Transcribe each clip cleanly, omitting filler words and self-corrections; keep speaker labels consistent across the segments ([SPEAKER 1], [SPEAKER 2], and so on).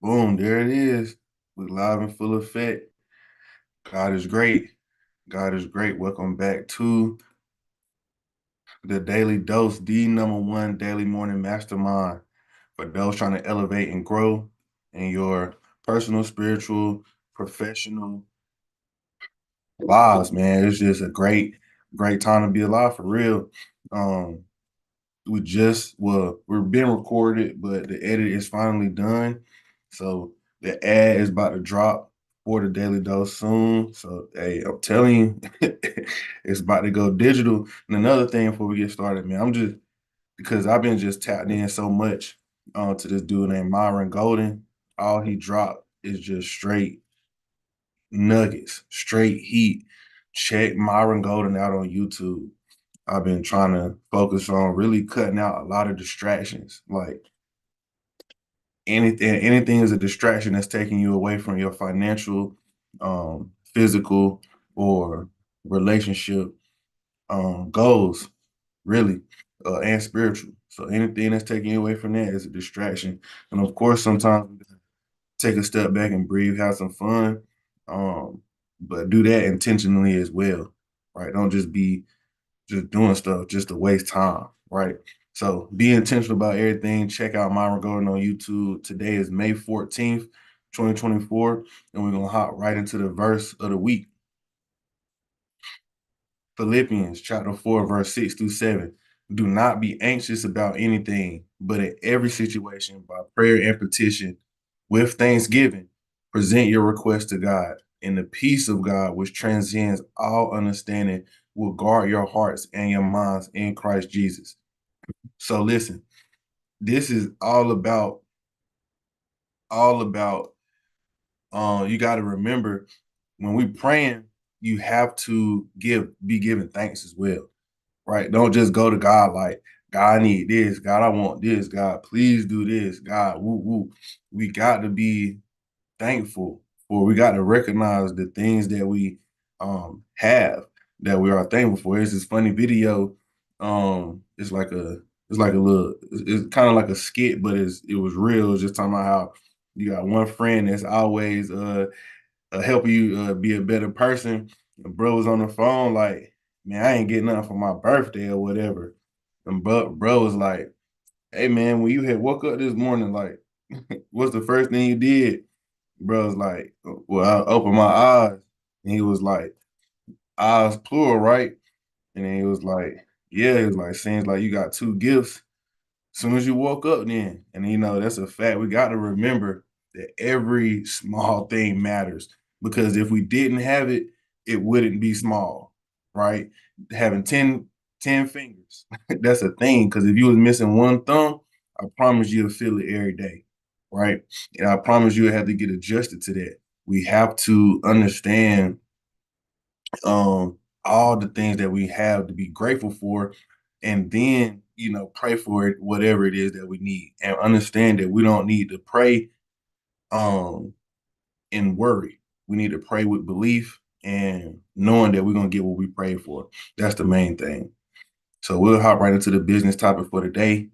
[SPEAKER 1] Boom, there it is. We live in full effect. God is great. God is great. Welcome back to the Daily Dose, the #1 daily morning mastermind for those trying to elevate and grow in your personal, spiritual, professional lives, man. It's just a great time to be alive for real. Um, we're being recorded, but the edit is finally done. So the ad is about to drop for the Daily Dose soon. So hey, I'm telling you, it's about to go digital. And another thing before we get started, man, I'm just because I've been just tapped in so much to this dude named Myron Golden. All he dropped is just straight nuggets, straight heat. Check Myron Golden out on YouTube. I've been trying to focus on really cutting out a lot of distractions. Like anything is a distraction that's taking you away from your financial, physical, or relationship goals, really, and spiritual. So anything that's taking you away from that is a distraction. And of course, sometimes we gotta take a step back and breathe, have some fun, but do that intentionally as well, right? Don't just be just doing stuff just to waste time, right? So be intentional about everything. Check out Myron Golden on YouTube. Today is May 14th, 2024, and we're gonna hop right into the verse of the week. Philippians chapter 4, verse 6 through 7. Do not be anxious about anything, but in every situation, by prayer and petition, with thanksgiving, present your request to God. And the peace of God, which transcends all understanding, will guard your hearts and your minds in Christ Jesus. So listen, this is all about you got to remember when we praying, you have to be giving thanks as well, right? Don't just go to God like, God, I need this. God, I want this. God, please do this. God, woo, woo. We got to be thankful for. We got to recognize the things that we have that we are thankful for. It's this funny video. It's like a little it's kind of like a skit, but it was real. It's just talking about how you got one friend that's always helping you be a better person. And bro was on the phone like, man, I ain't getting nothing for my birthday or whatever. And bro was like, hey man, when you had woke up this morning, like, what's the first thing you did? Bro was like, well, I opened my eyes. And he was like, eyes plural, right? And then he was like, yeah, he was like, seems like you got two gifts. As soon as you woke up, then, and that's a fact. We got to remember that every small thing matters because if we didn't have it, it wouldn't be small, right? Having ten fingers, that's a thing. Because if you was missing one thumb, I promise you'll feel it every day, right? And I promise you'll have to get adjusted to that. We have to understand all the things that we have to be grateful for, and then pray for it, whatever it is that we need, and understand that we don't need to pray um and worry. We need to pray with belief and knowing that we're gonna get what we pray for. That's the main thing. So we'll hop right into the business topic for today,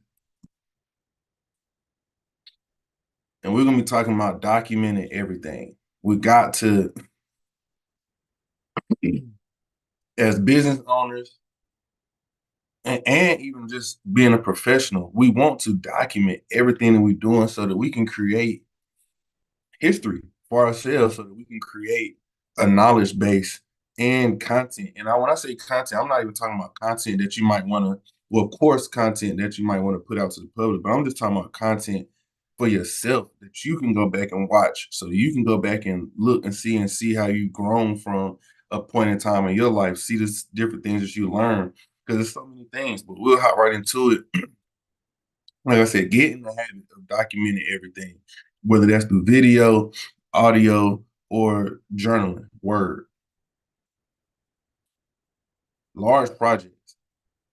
[SPEAKER 1] and we're gonna be talking about documenting everything. We got to, as business owners, and even just being a professional, we want to document everything that we're doing so that we can create history for ourselves, so that we can create a knowledge base and content. And when I say content, I'm not even talking about content that you might want to, well, of course, content that you might want to put out to the public, but I'm just talking about content for yourself that you can go back and watch, so you can go back and look and see how you've grown from a point in time in your life, see the different things that you learn, because there's so many things. But we'll hop right into it. Like I said, get in the habit of documenting everything, whether that's through video, audio, or journaling, word. Large projects.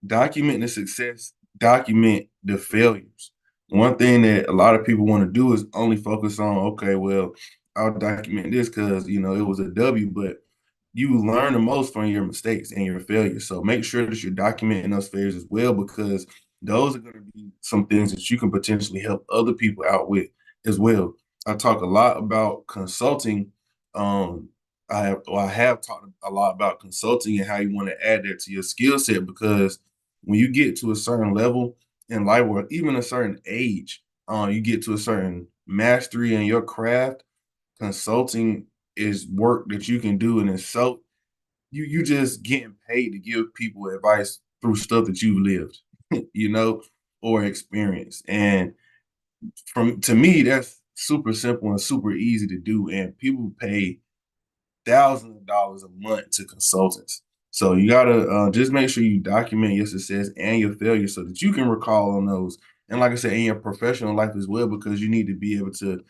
[SPEAKER 1] Document the success, document the failures. One thing that a lot of people want to do is only focus on, okay, well, I'll document this because it was a W, but you learn the most from your mistakes and your failures. So make sure that you're documenting those failures as well, because those are going to be some things that you can potentially help other people out with as well. I talk a lot about consulting. Um, I have talked a lot about consulting and how you want to add that to your skill set, because when you get to a certain level in life, or even a certain age, you get to a certain mastery in your craft. Consulting is work that you can do, and it's so you just getting paid to give people advice through stuff that you've lived, you know, or experienced. And from to me, that's super simple and super easy to do. And people pay thousands of dollars a month to consultants. So you gotta just make sure you document your success and your failure so that you can recall on those. And like I said, in your professional life as well, because you need to be able to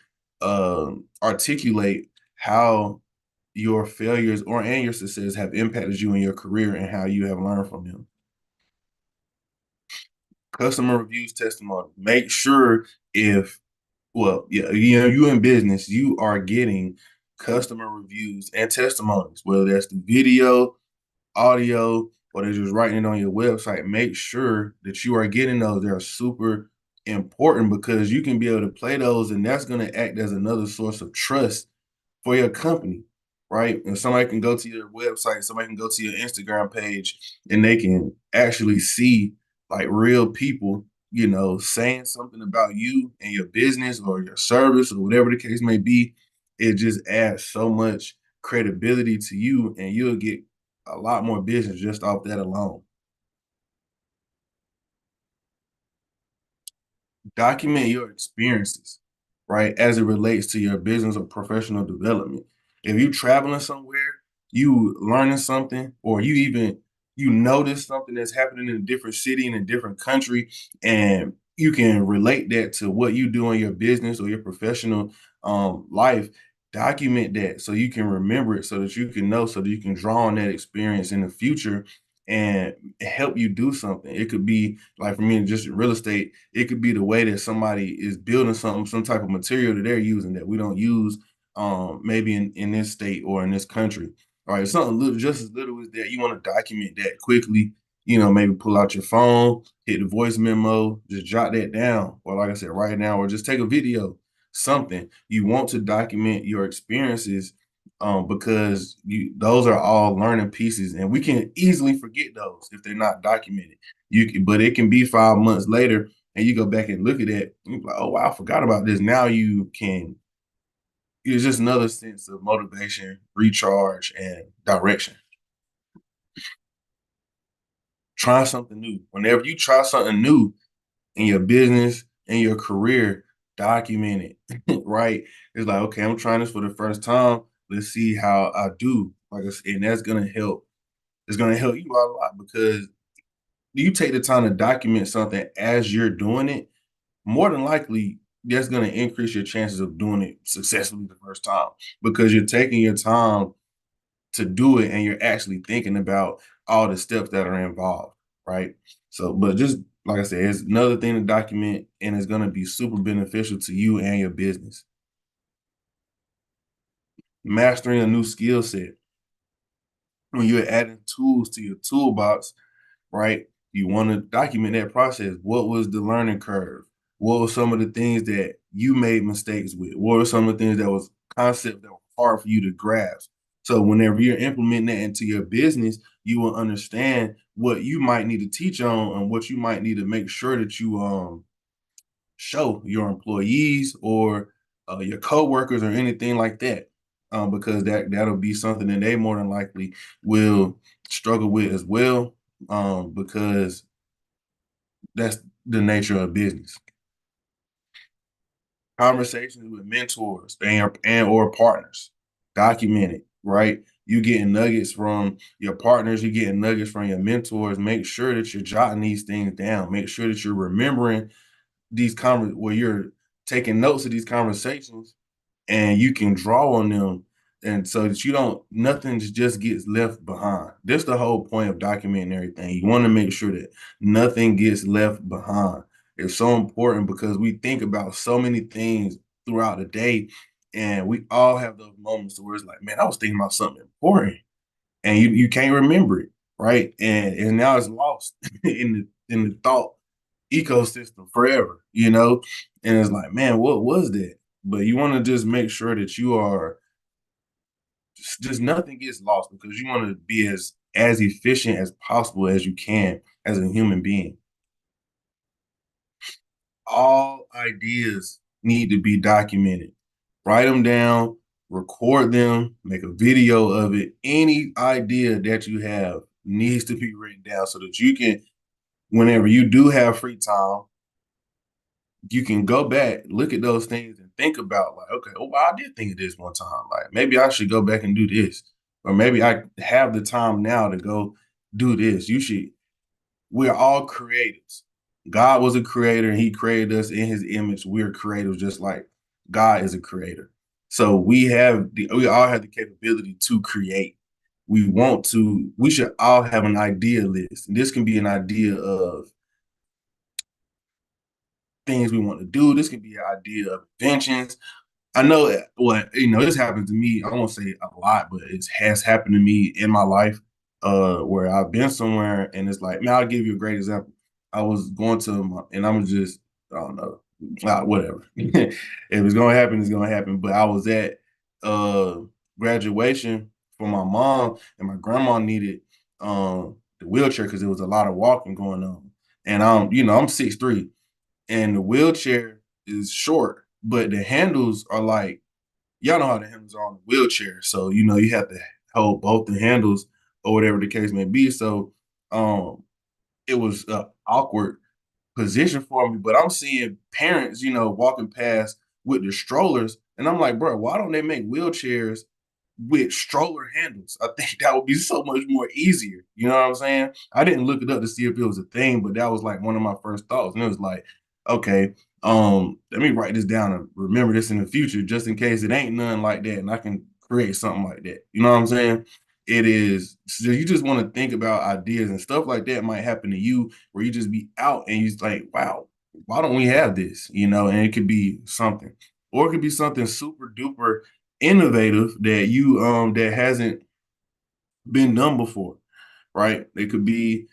[SPEAKER 1] articulate how your failures or and your success have impacted you in your career and how you have learned from them. Customer reviews, testimony. Make sure if well, yeah, you in business, you are getting customer reviews and testimonies, whether that's the video, audio, or they're just writing it on your website. Make sure that you are getting those. They're super important because you can be able to play those, and that's going to act as another source of trust for your company, right? And somebody can go to your website, somebody can go to your Instagram page, and they can actually see like real people, saying something about you and your business or your service or whatever the case may be. It just adds so much credibility to you, and you'll get a lot more business just off that alone. Document your experiences, right, as it relates to your business or professional development. If you traveling somewhere, you learning something, or you notice something that's happening in a different city in a different country, and you can relate that to what you do in your business or your professional life. Document that so you can remember it, so that you can know, so that you can draw on that experience in the future and help you do something. It could be like, for me, just real estate, it could be the way that somebody is building something, some type of material that they're using that we don't use, maybe in this state or in this country. All right, something little, just as little as that. You want to document that quickly. Maybe pull out your phone, hit the voice memo, just jot that down, or like I said, right now, or just take a video. Something you want to document your experiences, because those are all learning pieces, and we can easily forget those if they're not documented. But it can be 5 months later, and you go back and look at it, and you're like, oh wow, I forgot about this. Now you can. It's just another sense of motivation, recharge, and direction. Try something new. Whenever you try something new in your business, in your career, document it. Right? It's like, okay, I'm trying this for the first time. Let's see how I do. Like I said, and that's gonna help. It's gonna help you out a lot, because you take the time to document something as you're doing it, more than likely that's going to increase your chances of doing it successfully the first time, because you're taking your time to do it and you're actually thinking about all the steps that are involved, right? So, but just like I said, it's another thing to document, and it's going to be super beneficial to you and your business. Mastering a new skill set. When you're adding tools to your toolbox, right? You want to document that process. What was the learning curve? What were some of the things that you made mistakes with? What were some of the things that was concept that were hard for you to grasp? So whenever you're implementing that into your business, you will understand what you might need to teach on and what you might need to make sure that you show your employees or your coworkers or anything like that, because that'll be something that they more than likely will struggle with as well, because that's the nature of business. Conversations with mentors and or partners, document it, right? You getting nuggets from your partners, you getting nuggets from your mentors. Make sure that you're jotting these things down. Make sure that you're remembering where you're taking notes of these conversations, and you can draw on them, and so that you don't nothing just gets left behind. That's the whole point of documenting everything. You want to make sure that nothing gets left behind. It's so important because we think about so many things throughout the day, and we all have those moments where it's like, man, I was thinking about something important, and you can't remember it, right? And now it's lost in the thought ecosystem forever, and it's like, man, what was that? but you want to just make sure that you are just nothing gets lost because you want to be as efficient as possible as you can as a human being. All ideas need to be documented. Write them down, record them, make a video of it. Any idea that you have needs to be written down so that you can, whenever you do have free time, you can go back, look at those things and think about like, okay, oh, well, I did think of this one time. Like maybe I should go back and do this. Or maybe I have the time now to go do this. We're all creators. God was a creator and he created us in his image. We're creators just like God is a creator. So we all have the capability to create. We should all have an idea list. And this can be an idea of things we want to do. This can be an idea of inventions. I know what this happens to me. I won't say a lot, but it has happened to me in my life, where I've been somewhere and it's like, man, I'll give you a great example. I was going to and I'm just, I don't know, whatever. If it's gonna happen, it's gonna happen. But I was at uh graduation for my mom, and my grandma needed the wheelchair because there was a lot of walking going on. And I'm 6'3", and the wheelchair is short, but the handles are like, y'all know how the handles are on the wheelchair. So, you have to hold both the handles or whatever the case may be. So, um, it was an awkward position for me, but I'm seeing parents, walking past with the strollers, and I'm like, bro, why don't they make wheelchairs with stroller handles? I think that would be so much more easier. You know what I'm saying? I didn't look it up to see if it was a thing, but that was like one of my first thoughts. And it was like, okay, let me write this down and remember this in the future, just in case it ain't nothing like that, and I can create something like that. You know what I'm saying? It is so you just want to think about ideas and stuff like that might happen to you where you just be out and you like, wow, why don't we have this? And it could be something, or it could be something super duper innovative that hasn't been done before, right? It could be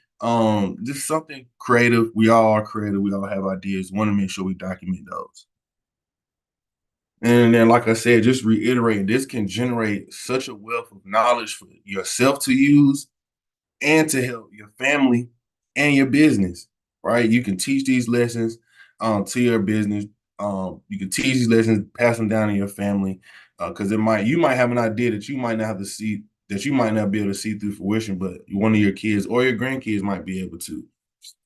[SPEAKER 1] just something creative. We all are creative. We all have ideas. Want to make sure we document those. And then, like I said, just reiterating, this can generate such a wealth of knowledge for yourself to use and to help your family and your business, right? You can teach these lessons to your business. You can teach these lessons, pass them down to your family, because you might have an idea that you might not have to see, that you might not be able to see through fruition, but one of your kids or your grandkids might be able to.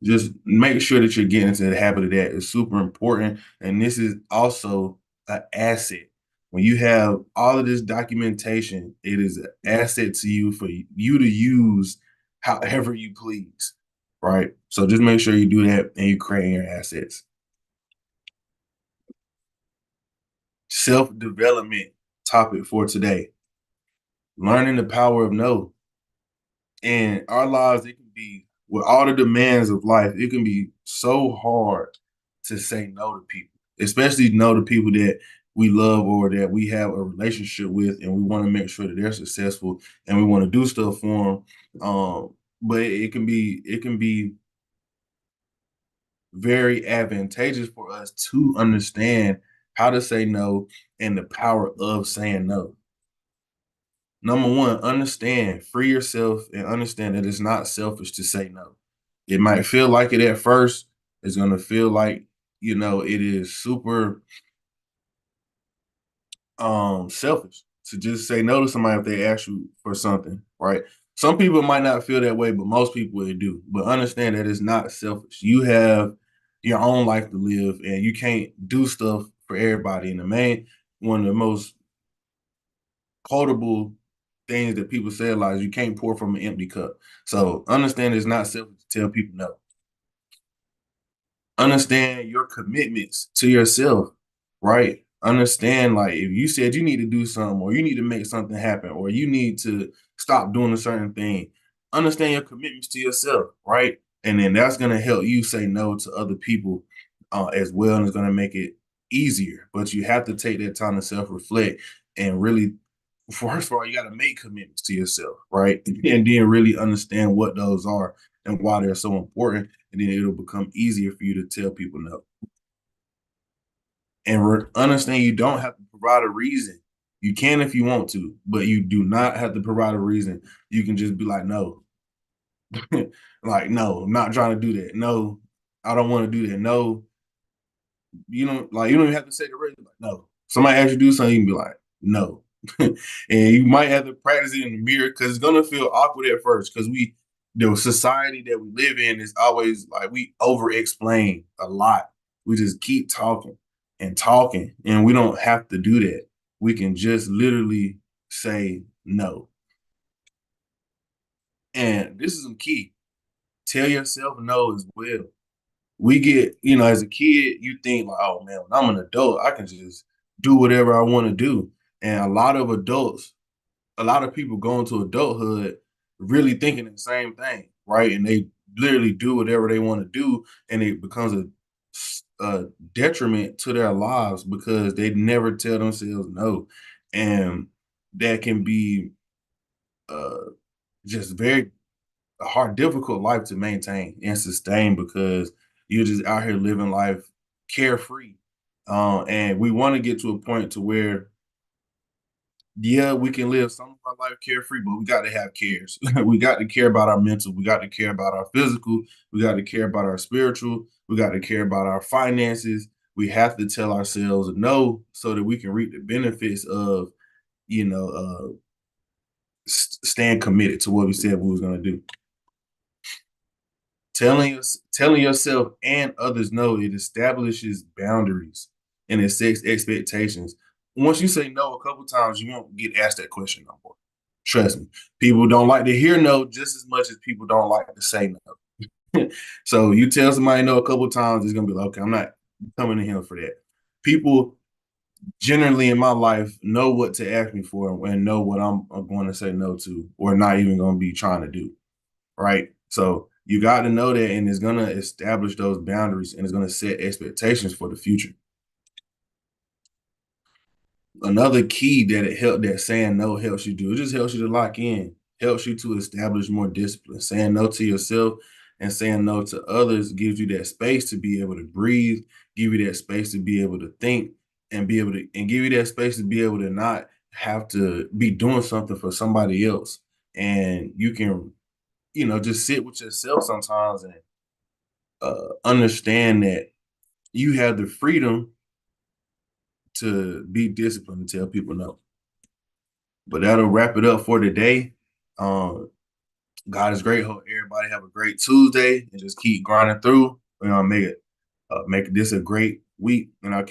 [SPEAKER 1] Just make sure that you're getting into the habit of that. It's super important, and this is also an asset. When you have all of this documentation, it is an asset to you for you to use however you please, right? So just make sure you do that and you create your assets. Self-development topic for today. Learning the power of no. In our lives, it can be, with all the demands of life, it can be so hard to say no to people, especially no to people that we love or that we have a relationship with, and we want to make sure that they're successful and we want to do stuff for them. But it can be very advantageous for us to understand how to say no and the power of saying no. Number one, understand, free yourself and understand that it's not selfish to say no. It might feel like it at first. It's gonna feel like, it is super selfish to just say no to somebody if they ask you for something, right? Some people might not feel that way, but most people they do. But understand that it's not selfish. You have your own life to live and you can't do stuff for everybody. And one of the most quotable things that people say a lot is you can't pour from an empty cup. So understand it's not selfish to tell people no. Understand your commitments to yourself, right? Understand, like, if you said you need to do something or you need to make something happen or you need to stop doing a certain thing, understand your commitments to yourself, right? And then that's going to help you say no to other people as well. And it's going to make it easier. But you have to take that time to self reflect and really, first of all, you got to make commitments to yourself, right? And then really understand what those are and why they're so important. And then it'll become easier for you to tell people no. And understand you don't have to provide a reason. You can if you want to, but you do not have to provide a reason. You can just be like, no, like, no, I'm not trying to do that. No, I don't want to do that. No, you don't even have to say the reason. Like, no. Somebody asks you to do something, you can be like, no. And you might have to practice it in the mirror because it's gonna feel awkward at first because the society that we live in is always like we over explain a lot. We just keep talking and talking, and we don't have to do that. We can just literally say no. And this is some key. Tell yourself no as well. We get, as a kid, you think like, oh man, when I'm an adult, I can just do whatever I want to do. And a lot of people go into adulthood really thinking the same thing, right? And they literally do whatever they want to do, and it becomes a detriment to their lives because they never tell themselves no, and that can be uh, just very a hard, difficult life to maintain and sustain because you're just out here living life carefree. And we want to get to a point to where, yeah, we can live some of our life carefree, but we got to have cares. We got to care about our mental. We got to care about our physical. We got to care about our spiritual. We got to care about our finances. We have to tell ourselves no so that we can reap the benefits of, staying committed to what we said we was going to do. Telling yourself and others no, it establishes boundaries and it sets expectations. Once you say no a couple times, you won't get asked that question no more. Trust me. People don't like to hear no just as much as people don't like to say no. So you tell somebody no a couple times, it's gonna be like, okay, I'm not coming to him for that. People generally in my life know what to ask me for and know what I'm going to say no to, or not even going to be trying to do. Right? So you got to know that, and it's going to establish those boundaries and it's going to set expectations for the future. Another key that saying no helps you do, it just helps you to lock in, helps you to establish more discipline. Saying no to yourself and saying no to others gives you that space to be able to breathe, give you that space to be able to think, and give you that space to be able to not have to be doing something for somebody else. And you can, just sit with yourself sometimes and understand that you have the freedom to be disciplined and tell people no. But that'll wrap it up for today. Um, God is great. Hope everybody have a great Tuesday and just keep grinding through. Make this a great week. And I'll